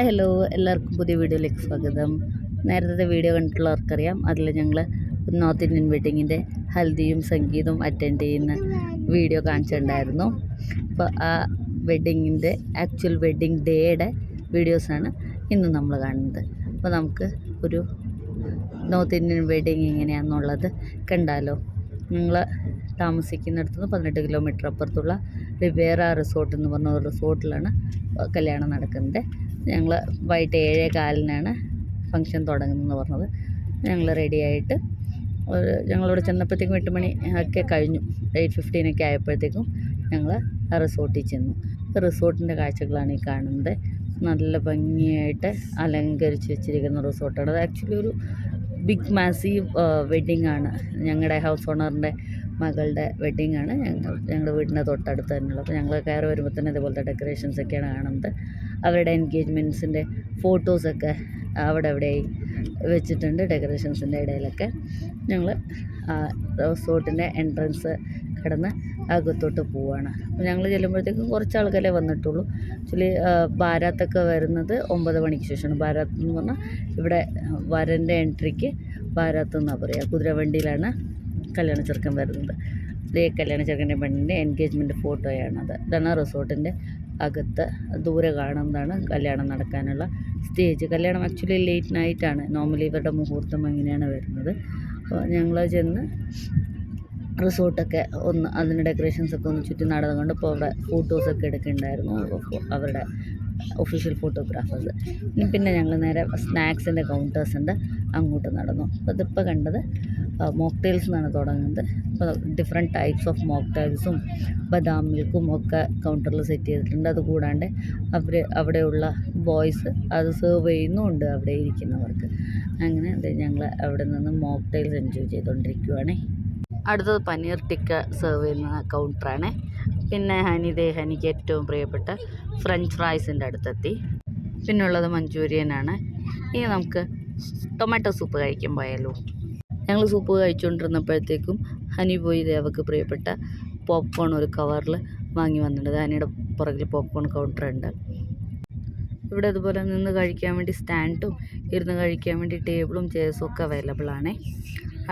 Hello, എല്ലാവർക്കും പുതിയ വീഡിയോയിലേക്ക് സ്വാഗതം. നേരത്തെ വീഡിയോ കണ്ടിട്ടുള്ളവർക്കറിയാം, അതിൽ ഞങ്ങൾ നോർത്ത് ഇന്ത്യൻ വെഡ്ഡിങ്ങിൻ്റെ ഹൽദിയും സംഗീതവും അറ്റൻഡ് ചെയ്യുന്ന വീഡിയോ കാണിച്ചിട്ടുണ്ടായിരുന്നു. അപ്പോൾ ആ വെഡ്ഡിങ്ങിൻ്റെ ആക്ച്വൽ വെഡ്ഡിങ് ഡേയുടെ വീഡിയോസാണ് ഇന്ന് നമ്മൾ കാണുന്നത്. അപ്പോൾ നമുക്ക് ഒരു നോർത്ത് ഇന്ത്യൻ വെഡ്ഡിങ് എങ്ങനെയാണെന്നുള്ളത് കണ്ടാലോ. ഞങ്ങൾ താമസിക്കുന്നിടത്ത് നിന്ന് 18 കിലോമീറ്റർ അപ്പുറത്തുള്ള റിവേറ റിസോർട്ട് എന്ന് പറഞ്ഞ ഒരു റിസോർട്ടിലാണ് കല്യാണം നടക്കുന്നത്. ഞങ്ങൾ വൈകിട്ട് 7:15 ഫംഗ്ഷൻ തുടങ്ങുന്നതെന്ന് പറഞ്ഞത്. ഞങ്ങൾ റെഡിയായിട്ട് ഞങ്ങളിവിടെ ചെന്നപ്പോഴത്തേക്കും 8 മണി ഒക്കെ കഴിഞ്ഞു. 8:15 ആയപ്പോഴത്തേക്കും ഞങ്ങൾ ആ റിസോർട്ടിൽ ചെന്നു. റിസോർട്ടിൻ്റെ കാഴ്ചകളാണ് ഈ കാണുന്നത്. നല്ല ഭംഗിയായിട്ട് അലങ്കരിച്ച് വെച്ചിരിക്കുന്ന റിസോർട്ടാണ്. അത് ആക്ച്വലി ഒരു ബിഗ് മാസീവ് വെഡ്ഡിങ് ആണ്. ഞങ്ങളുടെ ഹൗസ് ഓണറിൻ്റെ മകളുടെ വെഡ്ഡിങ് ആണ്. ഞങ്ങളുടെ വീടിൻ്റെ തൊട്ടടുത്ത് തന്നെയുള്ളത്. അപ്പോൾ ഞങ്ങൾ കയറി വരുമ്പോൾ തന്നെ ഇതുപോലത്തെ ഡെക്കറേഷൻസൊക്കെയാണ് കാണുന്നത്. അവരുടെ എൻഗേജ്മെൻറ്റ്സിൻ്റെ ഫോട്ടോസൊക്കെ അവിടെ വെച്ചിട്ടുണ്ട്. ഡെക്കറേഷൻസിൻ്റെ ഇടയിലൊക്കെ ഞങ്ങൾ റിസോർട്ടിൻ്റെ എൻട്രൻസ് കടന്ന് അകത്തോട്ട് പോവുകയാണ്. അപ്പോൾ ഞങ്ങൾ ചെല്ലുമ്പോഴത്തേക്കും കുറച്ച് ആൾക്കാരെ വന്നിട്ടുള്ളൂ. ആക്ച്വലി ബാരാത്തൊക്കെ വരുന്നത് 9 മണിക്ക് ശേഷമാണ്. ബാരാത്ത് എന്ന് പറഞ്ഞാൽ ഇവിടെ വരൻ്റെ എൻട്രിക്ക് ബാരാത്ത് എന്നാണ് പറയുക. കുതിരവണ്ടിയിലാണ് കല്യാണ ചെറുക്കൻ വരുന്നത്. ഇതേ കല്യാണ ചെറുക്കൻ്റെ പെണ്ണിൻ്റെ എൻഗേജ്മെൻറ്റ് ഫോട്ടോയാണത്. ഇതാണ് റിസോർട്ടിൻ്റെ അകത്ത് ദൂരെ കാണുന്നതാണ് കല്യാണം നടക്കാനുള്ള സ്റ്റേജ്. കല്യാണം ആക്ച്വലി ലേറ്റ് നൈറ്റാണ്. നോർമലി ഇവരുടെ മുഹൂർത്തം അങ്ങനെയാണ് വരുന്നത്. അപ്പോൾ ഞങ്ങൾ ചെന്ന് റിസോർട്ടൊക്കെ അതിന് ഡെക്കറേഷൻസൊക്കെ ഒന്ന് ചുറ്റി നടന്നുകൊണ്ട് ഇപ്പോൾ അവിടെ ഫോട്ടോസൊക്കെ എടുക്കുന്നുണ്ടായിരുന്നു അവരുടെ ഒഫീഷ്യൽ ഫോട്ടോഗ്രാഫേഴ്സ്. പിന്നെ ഞങ്ങൾ നേരെ സ്നാക്സിൻ്റെ കൗണ്ടേഴ്സ് ഉണ്ട്, അങ്ങോട്ട് നടന്നു. അപ്പോൾ അതിപ്പോൾ കണ്ടത് മോക്ടെയിൽസ് എന്നാണ് തുടങ്ങുന്നത്. അപ്പോൾ ഡിഫറെൻറ്റ് ടൈപ്സ് ഓഫ് മോക്ടെയിൽസും ബദാം മിൽക്കും ഒക്കെ കൗണ്ടറിൽ സെറ്റ് ചെയ്തിട്ടുണ്ട്. അതുകൂടാണ്ട് അവിടെയുള്ള ബോയ്സ് അത് സെർവ് ചെയ്യുന്നുമുണ്ട് അവിടെ ഇരിക്കുന്നവർക്ക്. അങ്ങനെ ഞങ്ങൾ അവിടെ നിന്ന് മോക്ടെയിൽസ് എൻജോയ് ചെയ്തുകൊണ്ടിരിക്കുകയാണ്. അടുത്തത് പനീർ ടിക്ക സെർവ് ചെയ്യുന്ന കൗണ്ടറാണ്. പിന്നെ ഹനിക്ക് ഏറ്റവും പ്രിയപ്പെട്ട ഫ്രഞ്ച് ഫ്രൈസിൻ്റെ അടുത്തെത്തി. പിന്നുള്ളത് മഞ്ചൂരിയനാണ്. ഇനി നമുക്ക് ടൊമാറ്റോ സൂപ്പ് കഴിക്കാൻ പോയാലോ. ഞങ്ങൾ സൂപ്പ് കഴിച്ചുകൊണ്ടിരുന്നപ്പോഴത്തേക്കും ഹനി പോയി അവൾക്ക് പ്രിയപ്പെട്ട പോപ്കോൺ ഒരു കവറിൽ വാങ്ങി വന്നിട്ടുണ്ട്. ഹനിയുടെ പുറകിൽ പോപ്കോൺ കൗണ്ടറുണ്ട്. ഇവിടെ അതുപോലെ നിന്ന് കഴിക്കാൻ വേണ്ടി സ്റ്റാൻഡും ഇരുന്ന് കഴിക്കാൻ വേണ്ടി ടേബിളും ചെയർസും ഒക്കെ അവൈലബിൾ ആണ്.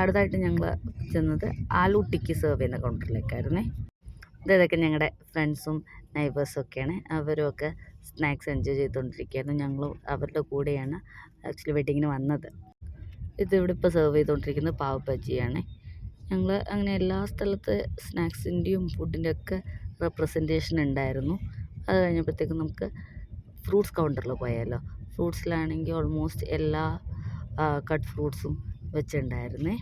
അടുത്തായിട്ട് ഞങ്ങൾ ചെന്നത് ആലു ടിക്കി സെർവ് ചെയ്യുന്ന കൗണ്ടറിലേക്കായിരുന്നേ. ഇതൊക്കെ ഞങ്ങളുടെ ഫ്രണ്ട്സും നൈബേഴ്സും ഒക്കെയാണ്. അവരുമൊക്കെ സ്നാക്സ് എൻജോയ് ചെയ്തുകൊണ്ടിരിക്കുകയായിരുന്നു. ഞങ്ങളും അവരുടെ കൂടെയാണ് ആക്ച്വലി വെഡ്ഡിങ്ങിന് വന്നത്. ഇതിവിടെ ഇപ്പോൾ സെർവ് ചെയ്തുകൊണ്ടിരിക്കുന്നത് പാവ് ബജിയാണ്. ഞങ്ങൾ അങ്ങനെ എല്ലാ സ്ഥലത്ത് സ്നാക്സിൻ്റെയും ഫുഡിൻ്റെ ഒക്കെ റെപ്രസെൻറ്റേഷൻ ഉണ്ടായിരുന്നു. അത് കഴിഞ്ഞപ്പോഴത്തേക്കും നമുക്ക് ഫ്രൂട്ട്സ് കൗണ്ടറിൽ പോയാലോ. ഫ്രൂട്ട്സിലാണെങ്കിൽ ഓൾമോസ്റ്റ് എല്ലാ കട്ട് ഫ്രൂട്ട്സും വെച്ചിട്ടുണ്ടായിരുന്നേ.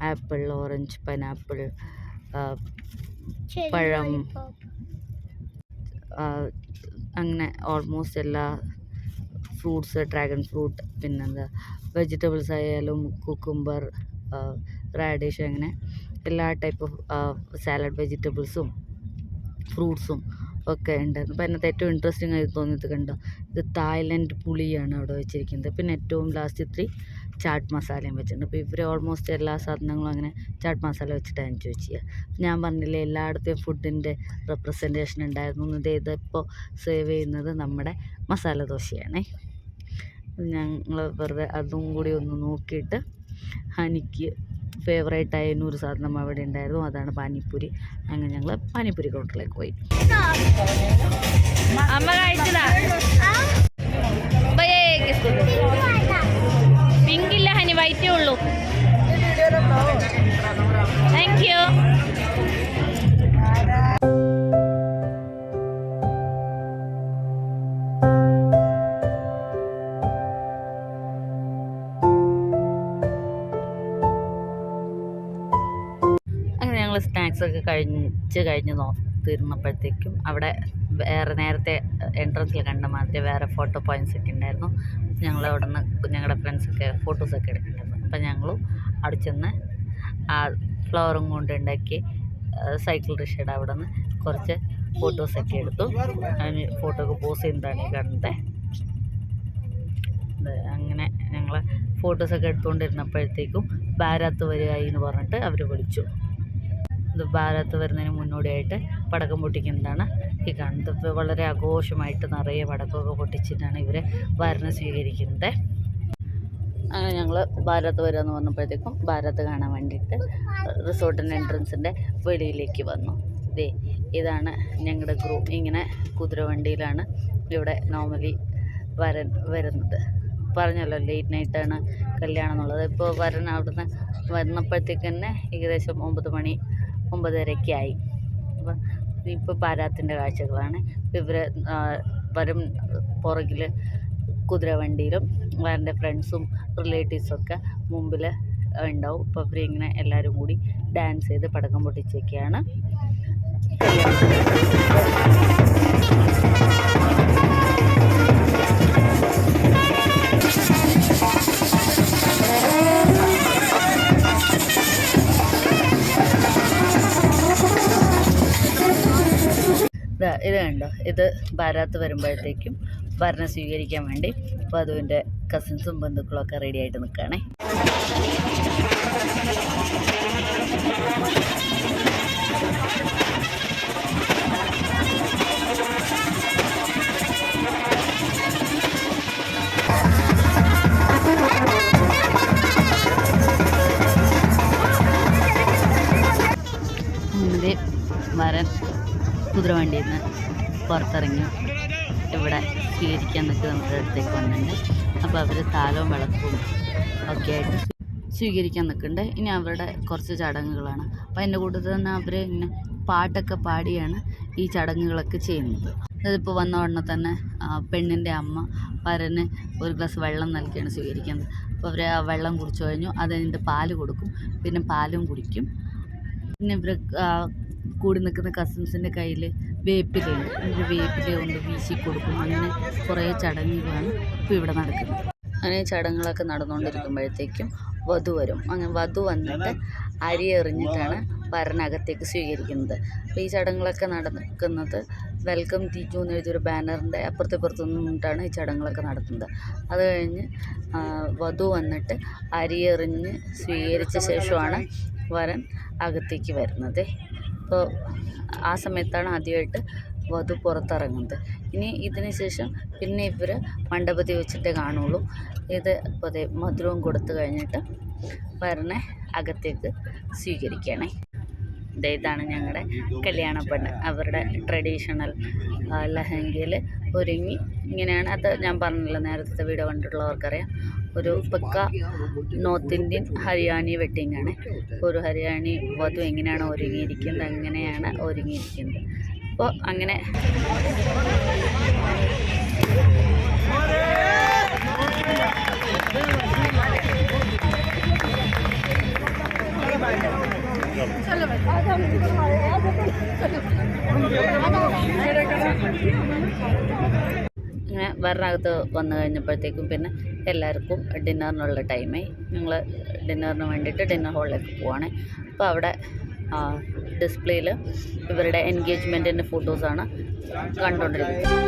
ആപ്പിൾ, ഓറഞ്ച്, പൈനാപ്പിൾ, പഴം, അങ്ങനെ ഓൾമോസ്റ്റ് എല്ലാ ഫ്രൂട്ട്സ്, ഡ്രാഗൺ ഫ്രൂട്ട്, പിന്നെന്താ വെജിറ്റബിൾസ് ആയാലും കുക്കുംബർ, റാഡിഷ്, അങ്ങനെ എല്ലാ ടൈപ്പ് ഓഫ് സാലഡ് വെജിറ്റബിൾസും ഫ്രൂട്ട്സും ഒക്കെ ഉണ്ടായിരുന്നു. അപ്പോൾ അതിനകത്ത് ഏറ്റവും ഇൻട്രസ്റ്റിംഗ് ആയി തോന്നിയത് കണ്ടോ, ഇത് തായ്ലൻഡ് പുളിയാണ് അവിടെ വെച്ചിരിക്കുന്നത്. പിന്നെ ഏറ്റവും ലാസ്റ്റ് 3 ചാട്ട് മസാലയും വെച്ചിട്ടുണ്ട്. അപ്പോൾ ഇവർ ഓൾമോസ്റ്റ് എല്ലാ സാധനങ്ങളും അങ്ങനെ ചാട്ട് മസാല വെച്ചിട്ടാണ് എൻജോയ് ചെയ്യുക. ഞാൻ പറഞ്ഞില്ലേ എല്ലായിടത്തെയും ഫുഡിൻ്റെ റെപ്രസെൻറ്റേഷൻ ഉണ്ടായിരുന്നു. ഇതിപ്പോൾ സെർവ് ചെയ്യുന്നത് നമ്മുടെ മസാല ദോശയാണേ. ഞങ്ങൾ വെറുതെ അതും കൂടി ഒന്ന് നോക്കിയിട്ട് ഹനിക്ക് ഫേവറേറ്റായ ഒരു സാധനം അവിടെ ഉണ്ടായിരുന്നു, അതാണ് പാനിപ്പൂരി. അങ്ങനെ ഞങ്ങൾ പാനിപ്പൂരി കൗണ്ടറിലേക്ക് പോയി. അമ്മ കഴിച്ചതാ പിങ്കില്ല ഹനി, വൈറ്റേ ഉള്ളൂ. Thank you. സ്നാക്സൊക്കെ കഴിഞ്ഞ് തീർന്നപ്പോഴത്തേക്കും അവിടെ വേറെ നേരത്തെ എൻട്രൻസിൽ കണ്ട മാതിരി വേറെ ഫോട്ടോ പോയിൻറ്റ്സ് ഒക്കെ ഉണ്ടായിരുന്നു. ഞങ്ങൾ അവിടെ നിന്ന് ഞങ്ങളുടെ ഫ്രണ്ട്സൊക്കെ ഫോട്ടോസൊക്കെ എടുക്കുന്നുണ്ടായിരുന്നു. അപ്പം ഞങ്ങളും അവിടെ ചെന്ന് ആ ഫ്ലവറും കൊണ്ട് ഉണ്ടാക്കി സൈക്കിൾ റിക്ഷയുടെ അവിടെ നിന്ന് കുറച്ച് ഫോട്ടോസൊക്കെ എടുത്തു. അതിന് ഫോട്ടോക്ക് പോസ് ചെയ്യുന്നതാണ് ഈ കാണുന്നത്. അങ്ങനെ ഞങ്ങൾ ഫോട്ടോസൊക്കെ എടുത്തുകൊണ്ടിരുന്നപ്പോഴത്തേക്കും ബാരാത്ത് വരികയായി എന്ന് പറഞ്ഞിട്ട് അവർ വിളിച്ചു. ഇത് ബാരാത്ത് വരുന്നതിന് മുന്നോടിയായിട്ട് പടക്കം പൊട്ടിക്കുന്നതാണ് ഈ കാണുന്നത്. ഇപ്പോൾ വളരെ ആഘോഷമായിട്ട് നിറയെ പടക്കമൊക്കെ പൊട്ടിച്ചിട്ടാണ് ഇവർ വരനെ സ്വീകരിക്കുന്നത്. അങ്ങനെ ഞങ്ങൾ ബാരാത്ത് വരാമെന്ന് പറഞ്ഞപ്പോഴത്തേക്കും ബാരാത്ത് കാണാൻ വേണ്ടിയിട്ട് റിസോർട്ടിൻ്റെ എൻട്രൻസിൻ്റെ വെളിയിലേക്ക് വന്നു. ഇതാണ് ഞങ്ങളുടെ ഗ്രൂപ്പ്. ഇങ്ങനെ കുതിരവണ്ടിയിലാണ് ഇവിടെ നോർമലി വരൻ വരുന്നത്. പറഞ്ഞല്ലോ ലേറ്റ് നൈറ്റാണ് കല്യാണം എന്നുള്ളത്. ഇപ്പോൾ വരൻ അവിടുന്ന് വന്നപ്പോഴത്തേക്ക് തന്നെ ഏകദേശം 9 മണി 9:30 ആയി. അപ്പം ഇപ്പോൾ ബാരാത്തിൻ്റെ കാഴ്ചകളാണ്. ഇവർ വരും പുറകിൽ കുതിരവണ്ടിയിലും വരൻ്റെ ഫ്രണ്ട്സും റിലേറ്റീവ്സൊക്കെ മുമ്പിൽ ഉണ്ടാവും. അപ്പോൾ അവരിങ്ങനെ എല്ലാവരും കൂടി ഡാൻസ് ചെയ്ത് പടക്കം പൊട്ടിച്ചൊക്കെയാണ് ഇത് കണ്ടോ. ഇത് ബാരാത്ത് വരുമ്പോഴത്തേക്കും വരനെ സ്വീകരിക്കാൻ വേണ്ടി വധുവിൻ്റെ കസിൻസും ബന്ധുക്കളൊക്കെ റെഡി ആയിട്ട് നിൽക്കുകയാണേ. മുന്നേ വരൻ കുതിരവണ്ടിയിൽ നിന്ന് പുറത്തിറങ്ങി ഇവിടെ സ്വീകരിക്കാൻ നിൽക്കുക നമ്മുടെ അടുത്തേക്ക് വന്നിട്ടുണ്ട്. അപ്പോൾ അവർ താലവും വിളക്കും ഒക്കെ ആയിട്ട് സ്വീകരിക്കാൻ നിൽക്കുന്നുണ്ട്. ഇനി അവരുടെ കുറച്ച് ചടങ്ങുകളാണ്. അപ്പോൾ അതിൻ്റെ കൂട്ടത്തിൽ തന്നെ അവർ ഇങ്ങനെ പാട്ടൊക്കെ പാടിയാണ് ഈ ചടങ്ങുകളൊക്കെ ചെയ്യുന്നത്. അതിപ്പോൾ വന്ന ഉടനെ തന്നെ പെണ്ണിൻ്റെ അമ്മ വരന് ഒരു ഗ്ലാസ് വെള്ളം നൽകിയാണ് സ്വീകരിക്കുന്നത്. അപ്പോൾ അവർ ആ വെള്ളം കുടിച്ചു കഴിഞ്ഞു. അത് കഴിഞ്ഞിട്ട് പാല് കൊടുക്കും. പിന്നെ പാലും കുടിക്കും. പിന്നെ ഇവർ കൂടി നിൽക്കുന്ന കസിൻസിൻ്റെ കയ്യിൽ വേപ്പിലയുണ്ട്. വേപ്പില കൊണ്ട് വീശി കൊടുക്കും. അങ്ങനെ കുറേ ചടങ്ങുകളാണ് ഇപ്പോൾ ഇവിടെ നടക്കുന്നത്. അങ്ങനെ ചടങ്ങുകളൊക്കെ നടന്നുകൊണ്ടിരിക്കുമ്പോഴത്തേക്കും വധു വരും. അങ്ങനെ വധു വന്നിട്ട് അരി എറിഞ്ഞിട്ടാണ് വരനകത്തേക്ക് സ്വീകരിക്കുന്നത്. അപ്പോൾ ഈ ചടങ്ങുകളൊക്കെ നടക്കുന്നത് വെൽക്കം ടീച്ചു എന്ന് എഴുതിയൊരു ബാനറിൻ്റെ അപ്പുറത്തിപ്പുറത്തു നിന്നിട്ടാണ് ഈ ചടങ്ങുകളൊക്കെ നടത്തുന്നത്. അത് കഴിഞ്ഞ് വധു വന്നിട്ട് അരി എറിഞ്ഞ് സ്വീകരിച്ച ശേഷമാണ് വരൻ അകത്തേക്ക് വരുന്നത്. അപ്പോൾ ആ സമയത്താണ് ആദ്യമായിട്ട് വധു പുറത്തിറങ്ങുന്നത്. ഇനി ഇതിന് ശേഷം പിന്നെ ഇവർ മണ്ഡപത്തിൽ വെച്ചിട്ടേ കാണുള്ളൂ. ഇത് അപ്പോൾ മധുരവും കൊടുത്തു കഴിഞ്ഞിട്ട് വരനെ അകത്തേക്ക് സ്വീകരിക്കുകയാണേ. ഇതാണ് ഞങ്ങളുടെ കല്യാണ പെണ്ണ്. അവരുടെ ട്രഡീഷണൽ ലഹങ്കയിൽ ഒരുങ്ങി ഇങ്ങനെയാണ്. അത് ഞാൻ പറഞ്ഞില്ല, നേരത്തെ വീഡിയോ കണ്ടിട്ടുള്ളവർക്കറിയാം. ഒരു പക്ക നോർത്ത് ഇന്ത്യൻ ഹരിയാണി വെഡ്ഡിങ് ആണ്. ഒരു ഹരിയാണി വധു എങ്ങനെയാണ് ഒരുങ്ങിയിരിക്കുന്നത് അങ്ങനെയാണ് ഒരുങ്ങിയിരിക്കുന്നത്. അപ്പോൾ അങ്ങനെ ഇങ്ങനെ വരനകത്ത് വന്നു കഴിഞ്ഞപ്പോഴത്തേക്കും പിന്നെ എല്ലാവർക്കും ഡിന്നറിനുള്ള ടൈമായി. ഞങ്ങൾ ഡിന്നറിന് വേണ്ടിയിട്ട് ഡിന്നർ ഹാളിലേക്ക് പോവാണ്. അപ്പോൾ അവിടെ ഡിസ്പ്ലേയിൽ ഇവരുടെ എൻഗേജ്മെൻറ്റിൻ്റെ ഫോട്ടോസാണ് കണ്ടുകൊണ്ടിരിക്കുന്നത്.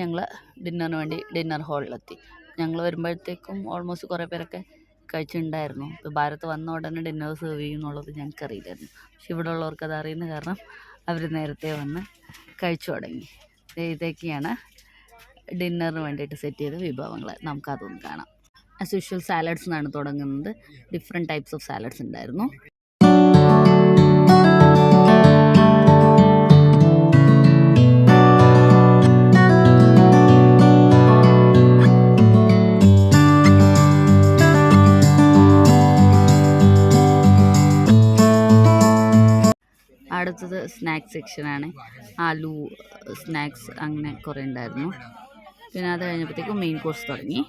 ഞങ്ങൾ ഡിന്നറിന് വേണ്ടി ഡിന്നർ ഹാളിലെത്തി. ഞങ്ങൾ വരുമ്പോഴത്തേക്കും ഓൾമോസ്റ്റ് കുറേ പേരൊക്കെ കഴിച്ചിട്ടുണ്ടായിരുന്നു. ഇപ്പോൾ ഭാരത് വന്ന ഉടനെ ഡിന്നർ സെർവ് ചെയ്യും എന്നുള്ളത് ഞങ്ങൾക്കറിയില്ലായിരുന്നു. പക്ഷെ ഇവിടെ ഉള്ളവർക്ക് അത് അറിയുന്ന കാരണം അവർ നേരത്തെ വന്ന് കഴിച്ചു തുടങ്ങി. ഇതൊക്കെയാണ് ഡിന്നറിന് വേണ്ടിയിട്ട് സെറ്റ് ചെയ്ത വിഭവങ്ങൾ. നമുക്കതൊന്ന് കാണാം. ആസ് യൂഷ്വൽ സാലഡ്സ് എന്നാണ് തുടങ്ങുന്നത്. ഡിഫറെൻറ്റ് ടൈപ്സ് ഓഫ് സാലഡ്സ് ഉണ്ടായിരുന്നു. അടുത്തത് സ്നാക്സ് സെക്ഷനാണ്. ആലു സ്നാക്സ് അങ്ങനെ കുറേ ഉണ്ടായിരുന്നു. പിന്നെ അത് കഴിഞ്ഞപ്പോഴത്തേക്കും മെയിൻ കോഴ്സ് തുടങ്ങി.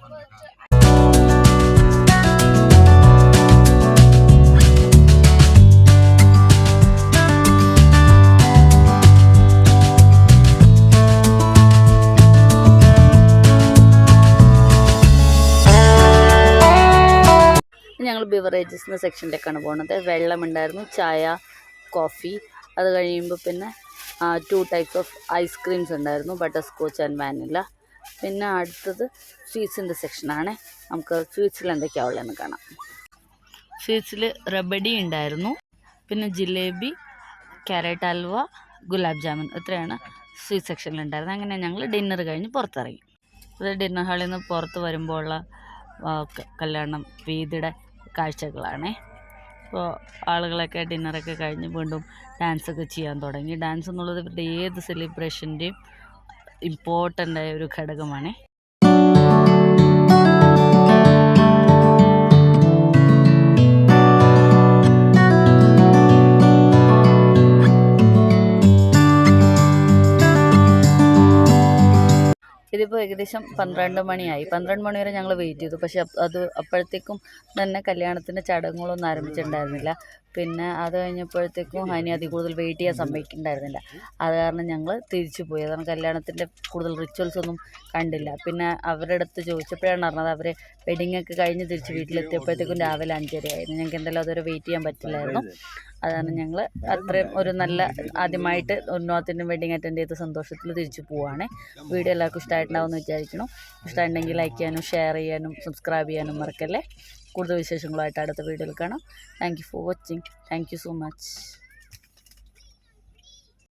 ഞങ്ങൾ ബിവറേജസിൻ്റെ സെക്ഷനിലേക്കാണ് പോകുന്നത്. വെള്ളമുണ്ടായിരുന്നു, ചായ, കോഫി. അത് കഴിയുമ്പോൾ പിന്നെ 2 ടൈപ്സ് ഓഫ് ഐസ്ക്രീംസ് ഉണ്ടായിരുന്നു, ബട്ടർ സ്കോച്ച് ആൻഡ് വാനില. പിന്നെ അടുത്തത് സ്വീറ്റ്സിൻ്റെ സെക്ഷനാണ്. നമുക്ക് സ്വീറ്റ്സിൽ എന്തൊക്കെയാണ് ഉള്ളതെന്ന് കാണാം. സ്വീറ്റ്സിൽ റബഡി ഉണ്ടായിരുന്നു, പിന്നെ ജിലേബി, ക്യാരറ്റ് ഹൽവ, ഗുലാബ് ജാമുൻ, ഇത്രയാണ് സ്വീറ്റ് സെക്ഷനിൽ ഉണ്ടായിരുന്നത്. അങ്ങനെ ഞങ്ങൾ ഡിന്നർ കഴിഞ്ഞ് പുറത്തിറങ്ങി. അത് ഡിന്നർ ഹാളിൽ നിന്ന് പുറത്ത് വരുമ്പോൾ ഉള്ള കല്യാണം വീതിയുടെ കാഴ്ചകളാണ്. അപ്പോൾ ആളുകളൊക്കെ ഡിന്നറൊക്കെ കഴിഞ്ഞ് വീണ്ടും ഡാൻസൊക്കെ ചെയ്യാൻ തുടങ്ങി. ഡാൻസ് എന്നുള്ളത് ഇവരുടെ ഏത് സെലിബ്രേഷൻ്റെയും ഇമ്പോർട്ടൻ്റ് ആയ ഒരു ഘടകമാണ്. ഇതിപ്പോൾ ഏകദേശം 12 മണിയായി. 12 മണി വരെ ഞങ്ങൾ വെയിറ്റ് ചെയ്തു. പക്ഷേ അപ്പോഴത്തേക്കും തന്നെ കല്യാണത്തിൻ്റെ ചടങ്ങുകളൊന്നും ആരംഭിച്ചിട്ടുണ്ടായിരുന്നില്ല. പിന്നെ അത് കഴിഞ്ഞപ്പോഴത്തേക്കും ഹനി അതിൽ കൂടുതൽ വെയിറ്റ് ചെയ്യാൻ സമ്മതിക്കുന്നുണ്ടായിരുന്നില്ല. അത് കാരണം ഞങ്ങൾ തിരിച്ചു പോയി. അതാണ് കല്യാണത്തിൻ്റെ കൂടുതൽ റിച്വൽസ് ഒന്നും കണ്ടില്ല. പിന്നെ അവരുടെ അടുത്ത് ചോദിച്ചപ്പോഴാണ് അറിഞ്ഞത് അവർ വെഡിങ്ങൊക്കെ കഴിഞ്ഞ് തിരിച്ച് വീട്ടിലെത്തിയപ്പോഴത്തേക്കും രാവിലെ 5:30 ആയിരുന്നു. ഞങ്ങൾക്ക് എന്തായാലും അതുവരെ വെയിറ്റ് ചെയ്യാൻ പറ്റില്ലായിരുന്നു. അതാണ് ഞങ്ങൾ അത്രയും ഒരു നല്ല ആദ്യമായിട്ട് ഉന്നോത്തിൻ്റെ വെഡിങ് അറ്റൻഡ് ചെയ്ത സന്തോഷത്തിൽ തിരിച്ചു പോവുകയാണ്. വീഡിയോ എല്ലാവർക്കും ഇഷ്ടമായിട്ടുണ്ടാവുമെന്ന് വിചാരിക്കണം. ഇഷ്ടമുണ്ടെങ്കിൽ ലൈക്ക് ചെയ്യാനും ഷെയർ ചെയ്യാനും സബ്സ്ക്രൈബ് ചെയ്യാനും മറക്കല്ലേ. കൂടുതൽ വിശേഷങ്ങളുമായിട്ട് അടുത്ത വീഡിയോയിൽ കാണാം. Thank you for watching. Thank you so much.